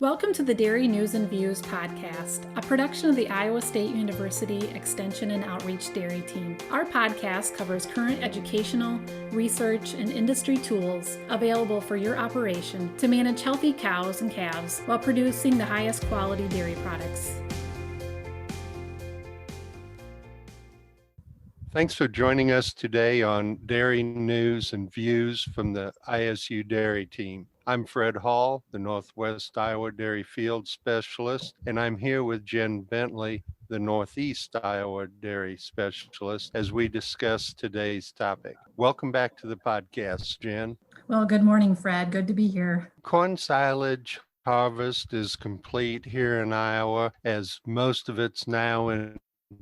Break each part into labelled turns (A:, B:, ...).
A: Welcome to the Dairy News and Views podcast, a production of the Iowa State University Extension and Outreach Dairy Team. Our podcast covers current educational, research, and industry tools available for your operation to manage healthy cows and calves while producing the highest quality dairy products.
B: Thanks for joining us today on Dairy News and Views from the ISU Dairy Team. I'm Fred Hall, the Northwest Iowa Dairy Field Specialist, and I'm here with Jenn Bentley, the Northeast Iowa Dairy Specialist, as we discuss today's topic. Welcome back to the podcast, Jenn.
A: Well, good morning, Fred. Good to be here.
B: Corn silage harvest is complete here in Iowa, as most of it's now in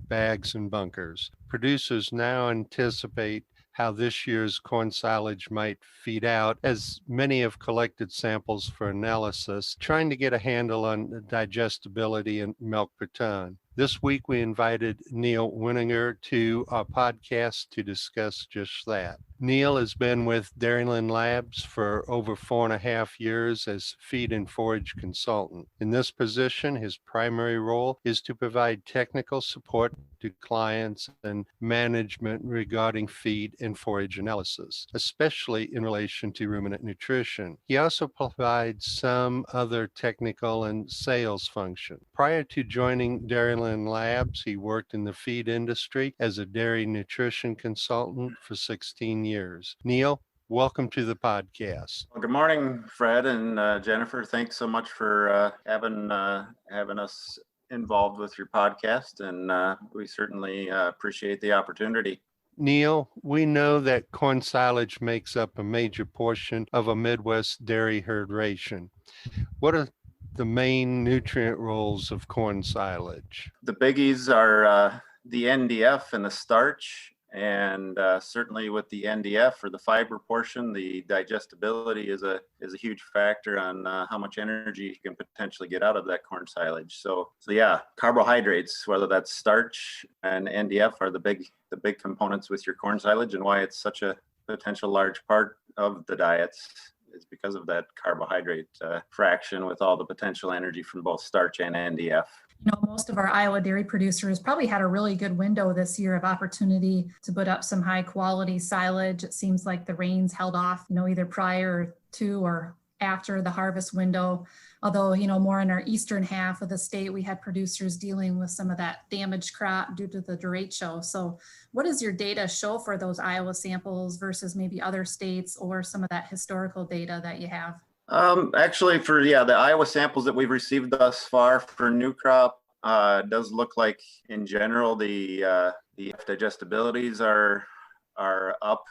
B: bags and bunkers. Producers now anticipate how this year's corn silage might feed out, as many have collected samples for analysis, trying to get a handle on digestibility and milk per ton. This week, we invited Neal Wininger to our podcast to discuss just that. Neal has been with Dairyland Labs for over 4.5 years as feed and forage consultant. In this position, his primary role is to provide technical support to clients and management regarding feed and forage analysis, especially in relation to ruminant nutrition. He also provides some other technical and sales function. Prior to joining Dairyland Labs, he worked in the feed industry as a dairy nutrition consultant for 16 years. Neal, welcome to the podcast.
C: Well, good morning, Fred and Jennifer. Thanks so much for having us involved with your podcast, and we certainly appreciate the opportunity.
B: Neal, we know that corn silage makes up a major portion of a Midwest dairy herd ration. What are the main nutrient roles of corn silage?
C: The biggies are the NDF and the starch, and certainly with the NDF or the fiber portion, the digestibility is a huge factor on how much energy you can potentially get out of that corn silage. So yeah, carbohydrates, whether that's starch and NDF, are the big components with your corn silage, and why it's such a potential large part of the diets is because of that carbohydrate fraction with all the potential energy from both starch and NDF.
A: You know, most of our Iowa dairy producers probably had a really good window this year of opportunity to put up some high quality silage. It seems like the rains held off, either prior to or after the harvest window. Although, more in our eastern half of the state, we had producers dealing with some of that damaged crop due to the derecho. So what does your data show for those Iowa samples versus maybe other states, or some of that historical data that you have?
C: Actually, for the Iowa samples that we've received thus far for new crop, does look like in general the digestibilities are up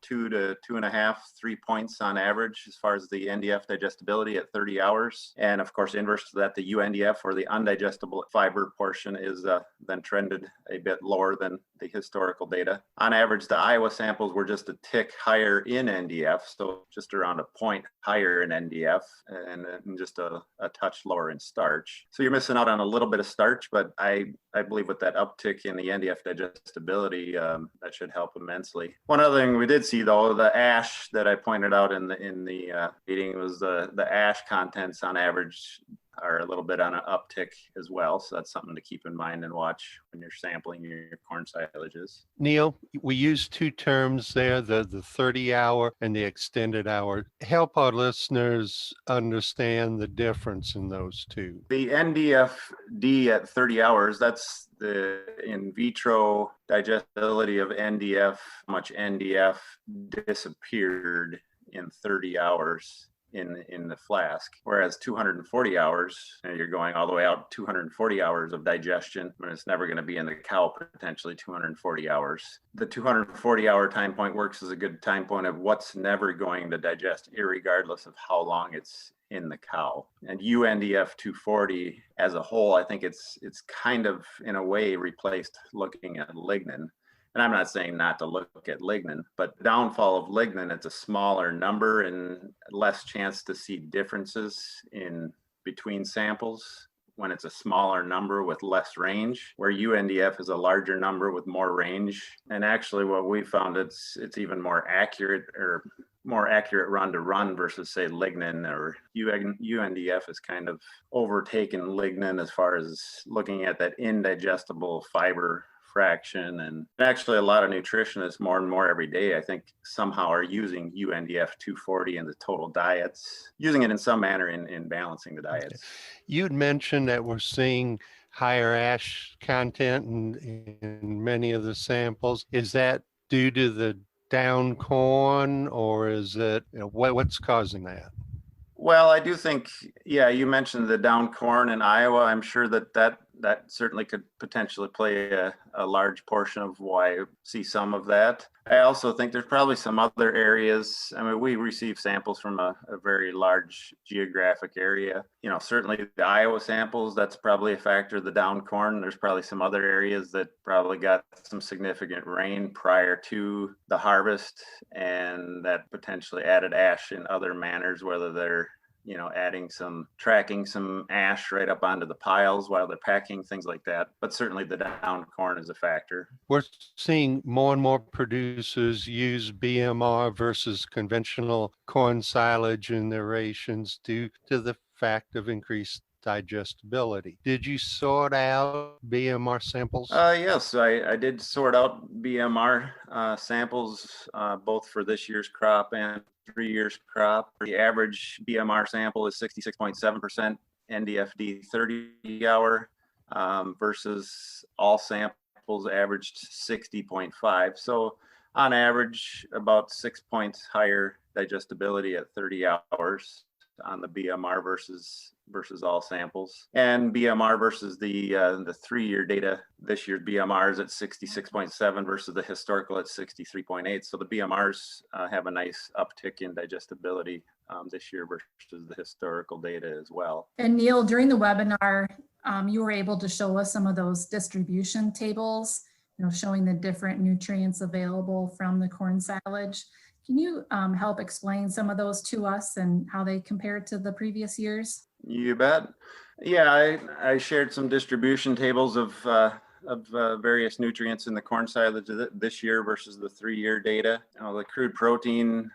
C: 2 to 2.5, 3 points on average as far as the NDF digestibility at 30 hours. And of course, inverse to that, the UNDF, or the undigestible fiber portion, is then trended a bit lower than the historical data. On average, the Iowa samples were just a tick higher in NDF, so just around a point higher in NDF, and just a touch lower in starch. So you're missing out on a little bit of starch, but I believe with that uptick in the NDF digestibility, that should help immensely. One other thing we did see, though, the ash that I pointed out in the meeting, was the ash contents on average are a little bit on an uptick as well. So that's something to keep in mind and watch when you're sampling your corn silages.
B: Neal, we use two terms there, the 30-hour and the extended hour. Help our listeners understand the difference in those two.
C: The NDF-D at 30 hours, that's the in vitro digestibility of NDF, how much NDF disappeared in 30 hours in the flask, whereas 240 hours, you're going all the way out 240 hours of digestion, and it's never going to be in the cow, potentially 240 hours. The 240 hour time point works as a good time point of what's never going to digest, irregardless of how long it's in the cow. And UNDF 240 as a whole, I think it's kind of in a way replaced looking at lignan. And I'm not saying not to look at lignan, but the downfall of lignan, it's a smaller number and less chance to see differences in between samples when it's a smaller number with less range, where UNDF is a larger number with more range. And actually what we found, it's even more accurate, or more accurate run to run versus say Lignan or UNDF has kind of overtaken Lignan as far as looking at that indigestible fiber fraction. And actually a lot of nutritionists more and more every day, I think somehow are using UNDF 240 in the total diets, using it in some manner in balancing the diets.
B: You had mentioned that we're seeing higher ash content in many of the samples. Is that due to the down corn, or is it, what's causing that?
C: Well, I do think, yeah, you mentioned the down corn in Iowa. I'm sure that certainly could potentially play a large portion of why I see some of that. I also think there's probably some other areas. I mean, we receive samples from a very large geographic area. Certainly the Iowa samples, that's probably a factor. The down corn, there's probably some other areas that probably got some significant rain prior to the harvest, and that potentially added ash in other manners, whether they're tracking some ash right up onto the piles while they're packing, things like that. But certainly the down corn is a factor.
B: We're seeing more and more producers use BMR versus conventional corn silage in their rations due to the fact of increased digestibility. Did you sort out BMR samples?
C: Yes, I did sort out BMR samples both for this year's crop and 3 years crop. The average BMR sample is 66.7% NDFD 30 hour versus all samples averaged 60.5. So on average, about 6 points higher digestibility at 30 hours on the BMR versus all samples. And BMR versus the 3-year data, this year's BMR is at 66.7 versus the historical at 63.8. So the BMRs have a nice uptick in digestibility this year versus the historical data as well.
A: And Neal, during the webinar, you were able to show us some of those distribution tables, showing the different nutrients available from the corn silage. Can you help explain some of those to us and how they compare to the previous years?
C: You bet. Yeah, I shared some distribution tables of various nutrients in the corn silage this year versus the 3-year data. The crude protein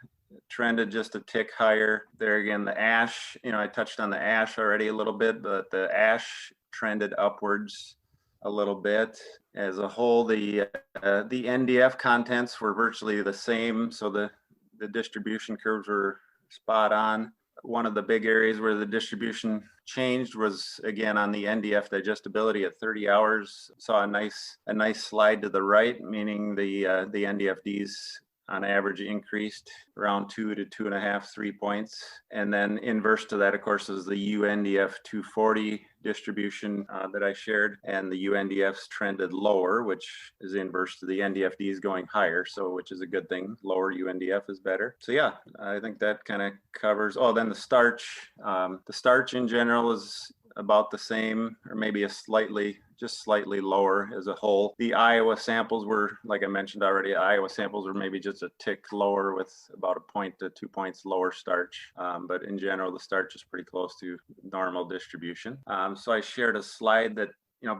C: trended just a tick higher. There again, the ash, I touched on the ash already a little bit, but the ash trended upwards a little bit. As a whole, the NDF contents were virtually the same, so the distribution curves were spot on. One of the big areas where the distribution changed was again on the NDF digestibility at 30 hours. Saw a nice slide to the right, meaning the NDFDs on average increased around 2 to 2.5, 3 points. And then inverse to that, of course, is the UNDF 240 distribution that I shared. And the UNDFs trended lower, which is inverse to the NDFDs going higher. So, which is a good thing. Lower UNDF is better. So yeah, I think that kind of covers, then the starch. The starch in general is about the same, or maybe just slightly lower as a whole. The Iowa samples were, like I mentioned already, Iowa samples were maybe just a tick lower with about 1 point to 2 points lower starch. But in general, the starch is pretty close to normal distribution. So I shared a slide that,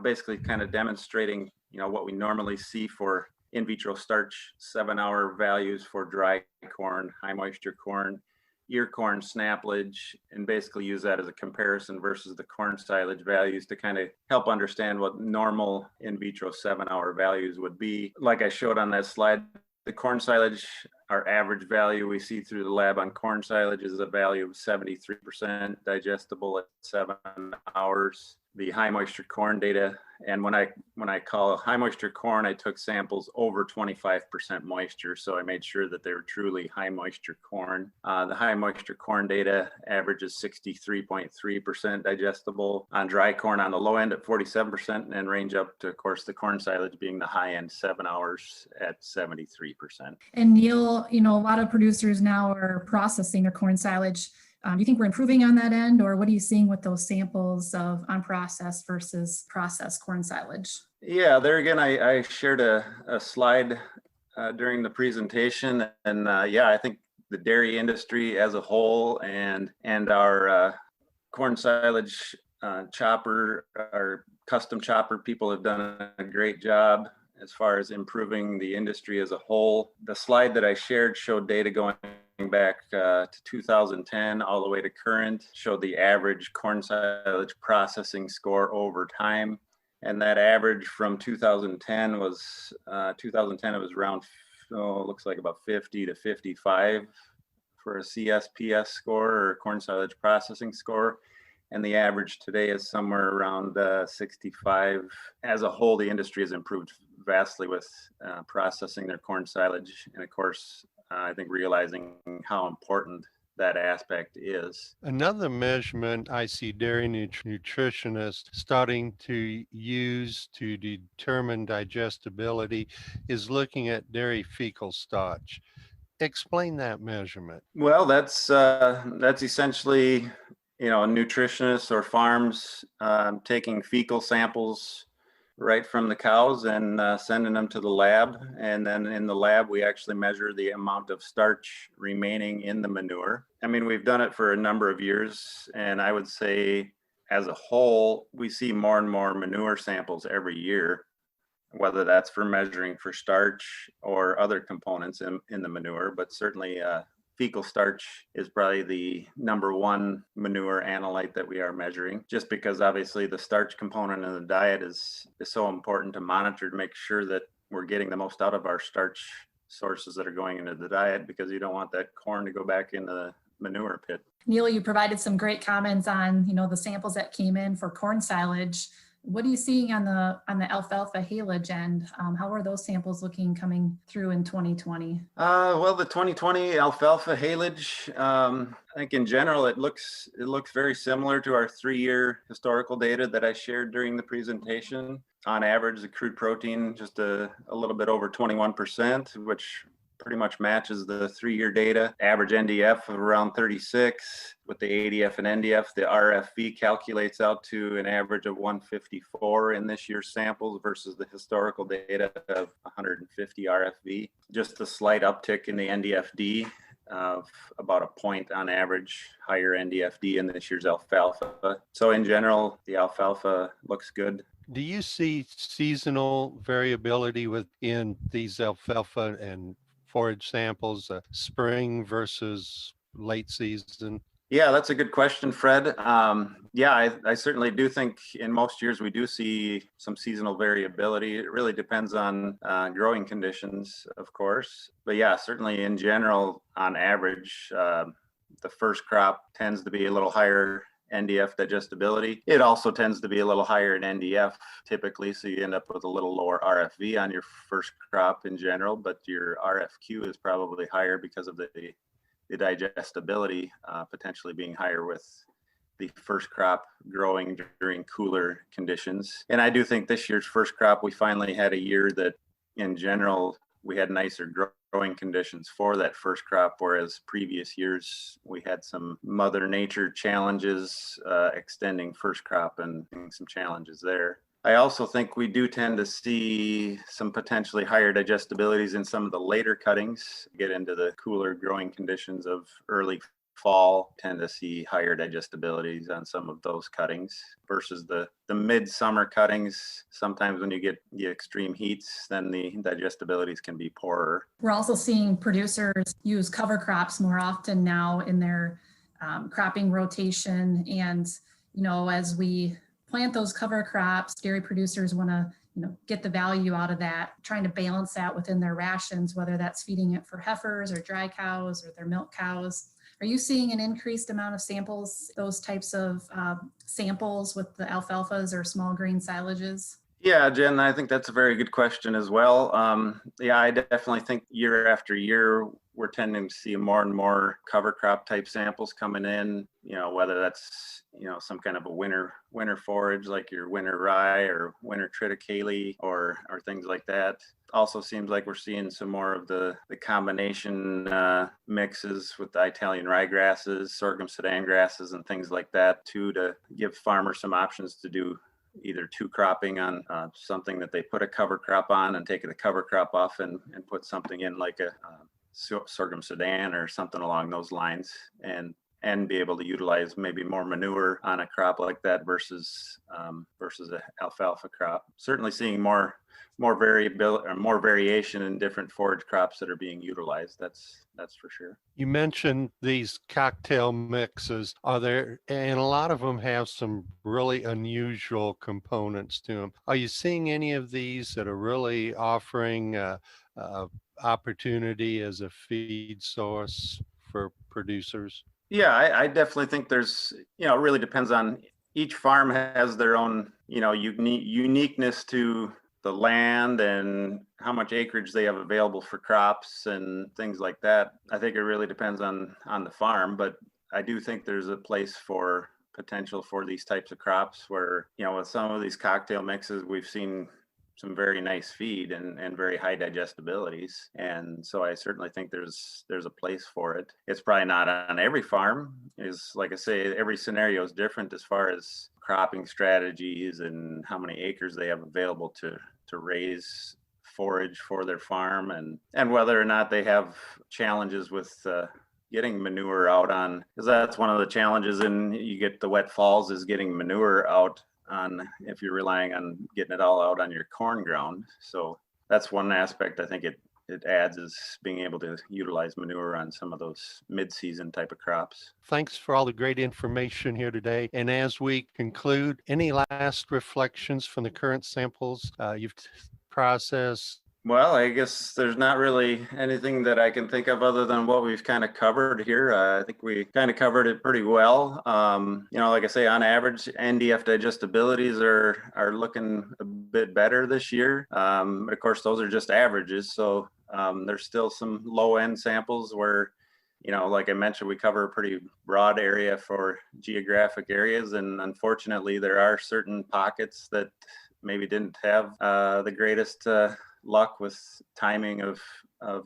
C: basically kind of demonstrating, what we normally see for in vitro starch 7-hour values for dry corn, high moisture corn, ear corn snaplage, and basically use that as a comparison versus the corn silage values to kind of help understand what normal in vitro 7-hour values would be. Like I showed on that slide, the corn silage, our average value we see through the lab on corn silage is a value of 73% digestible at 7 hours. The high moisture corn data, and when I call high moisture corn, I took samples over 25% moisture, so I made sure that they were truly high moisture corn. The high moisture corn data averages 63.3% digestible on dry corn on the low end at 47%, and range up to, of course, the corn silage being the high end 7 hours at 73%.
A: And Neal, a lot of producers now are processing their corn silage. Do you think we're improving on that end, or what are you seeing with those samples of unprocessed versus processed corn silage?
C: Yeah, there again, I shared a slide during the presentation, and I think the dairy industry as a whole and our corn silage chopper, our custom chopper people have done a great job as far as improving the industry as a whole. The slide that I shared showed data going going back to 2010 all the way to current, showed the average corn silage processing score over time. And that average from 2010 was, it was around, looks like about 50 to 55 for a CSPS score or corn silage processing score. And the average today is somewhere around 65. As a whole, the industry has improved vastly with processing their corn silage. And of course, I think realizing how important that aspect is.
B: Another measurement I see dairy nutritionists starting to use to determine digestibility is looking at dairy fecal starch. Explain that measurement.
C: Well, that's essentially, nutritionists or farms taking fecal samples right from the cows and sending them to the lab. And then in the lab, we actually measure the amount of starch remaining in the manure. I mean, we've done it for a number of years, and I would say as a whole, we see more and more manure samples every year, whether that's for measuring for starch or other components in the manure, but certainly fecal starch is probably the number one manure analyte that we are measuring, just because obviously the starch component in the diet is so important to monitor to make sure that we're getting the most out of our starch sources that are going into the diet, because you don't want that corn to go back into the manure pit.
A: Neal, you provided some great comments on, the samples that came in for corn silage. What are you seeing on the alfalfa haylage end? How are those samples looking coming through in 2020?
C: Well, the 2020 alfalfa haylage, I think in general it looks very similar to our 3-year historical data that I shared during the presentation. On average, the crude protein just a little bit over 21%, which pretty much matches the 3-year data. Average NDF of around 36. With the ADF and NDF, the RFV calculates out to an average of 154 in this year's samples versus the historical data of 150 RFV. Just a slight uptick in the NDFD of about a point on average, higher NDFD in this year's alfalfa. So in general, the alfalfa looks good.
B: Do you see seasonal variability within these alfalfa and forage samples, spring versus late season?
C: Yeah, that's a good question, Fred. I certainly do think in most years we do see some seasonal variability. It really depends on growing conditions, of course. But yeah, certainly in general, on average, the first crop tends to be a little higher NDF digestibility. It also tends to be a little higher in NDF typically, so you end up with a little lower RFV on your first crop in general, but your RFQ is probably higher because of the digestibility potentially being higher with the first crop growing during cooler conditions. And I do think this year's first crop, we finally had a year that in general, we had nicer growing conditions for that first crop, whereas previous years we had some Mother Nature challenges extending first crop and some challenges there. I also think we do tend to see some potentially higher digestibilities in some of the later cuttings. Get into the cooler growing conditions of early fall, tend to see higher digestibilities on some of those cuttings versus the midsummer cuttings. Sometimes when you get the extreme heats, then the digestibilities can be poorer.
A: We're also seeing producers use cover crops more often now in their cropping rotation. And, as we plant those cover crops, dairy producers want to get the value out of that, trying to balance that within their rations, whether that's feeding it for heifers or dry cows or their milk cows. Are you seeing an increased amount of samples, those types of samples with the alfalfas or small grain silages?
C: Yeah, Jen, I think that's a very good question as well. I definitely think year after year, we're tending to see more and more cover crop type samples coming in, whether that's, some kind of a winter forage like your winter rye or winter triticale or things like that. Also seems like we're seeing some more of the combination mixes with the Italian ryegrasses, sorghum sudan grasses, and things like that too, to give farmers some options to do either two cropping on something that they put a cover crop on and take the cover crop off and put something in like a sorghum sudan or something along those lines. And and be able to utilize maybe more manure on a crop like that versus an alfalfa crop. Certainly seeing more variability or more variation in different forage crops that are being utilized. That's for sure.
B: You mentioned these cocktail mixes. And a lot of them have some really unusual components to them. Are you seeing any of these that are really offering opportunity as a feed source for producers?
C: Yeah, I definitely think there's, it really depends on, each farm has their own, uniqueness to the land and how much acreage they have available for crops and things like that. I think it really depends on the farm, but I do think there's a place for potential for these types of crops where, with some of these cocktail mixes, we've seen some very nice feed and very high digestibilities. And so I certainly think there's a place for it. It's probably not on every farm. Is like I say, every scenario is different as far as cropping strategies and how many acres they have available to raise forage for their farm, and whether or not they have challenges with getting manure out on, because that's one of the challenges in you get the wet falls is getting manure out on, if you're relying on getting it all out on your corn ground. So that's one aspect I think it adds, is being able to utilize manure on some of those mid-season type of crops.
B: Thanks for all the great information here today. And as we conclude, any last reflections from the current samples you've processed?
C: Well, I guess there's not really anything that I can think of other than what we've kind of covered here. I think we kind of covered it pretty well. Like I say, on average, NDF digestibilities are looking a bit better this year. But of course, those are just averages. So there's still some low end samples where, like I mentioned, we cover a pretty broad area for geographic areas. And unfortunately, there are certain pockets that maybe didn't have the greatest luck with timing of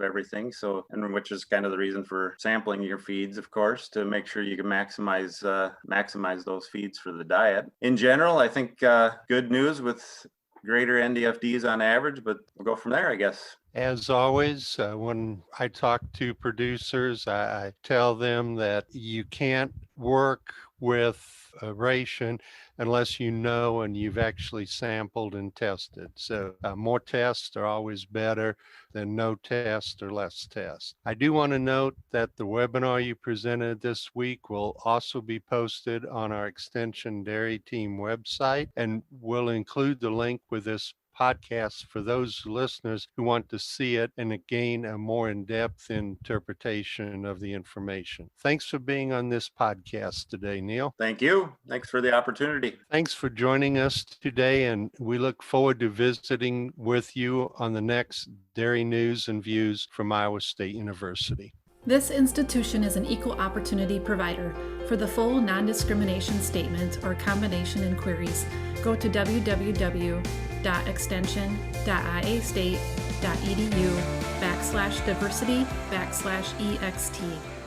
C: everything. So, and which is kind of the reason for sampling your feeds, of course, to make sure you can maximize those feeds for the diet. In general, I think good news with greater NDFDs on average, but we'll go from there, I guess.
B: As always, when I talk to producers, I tell them that you can't work with aeration unless you know and you've actually sampled and tested. So more tests are always better than no test or less tests. I do want to note that the webinar you presented this week will also be posted on our Extension Dairy Team website, and we'll include the link with this podcast for those listeners who want to see it and gain a more in-depth interpretation of the information. Thanks for being on this podcast today, Neal.
C: Thank you. Thanks for the opportunity.
B: Thanks for joining us today, and we look forward to visiting with you on the next Dairy News and Views from Iowa State University.
A: This institution is an equal opportunity provider. For the full non-discrimination statement or combination inquiries, go to www.extension.iastate.edu/diversity/ext.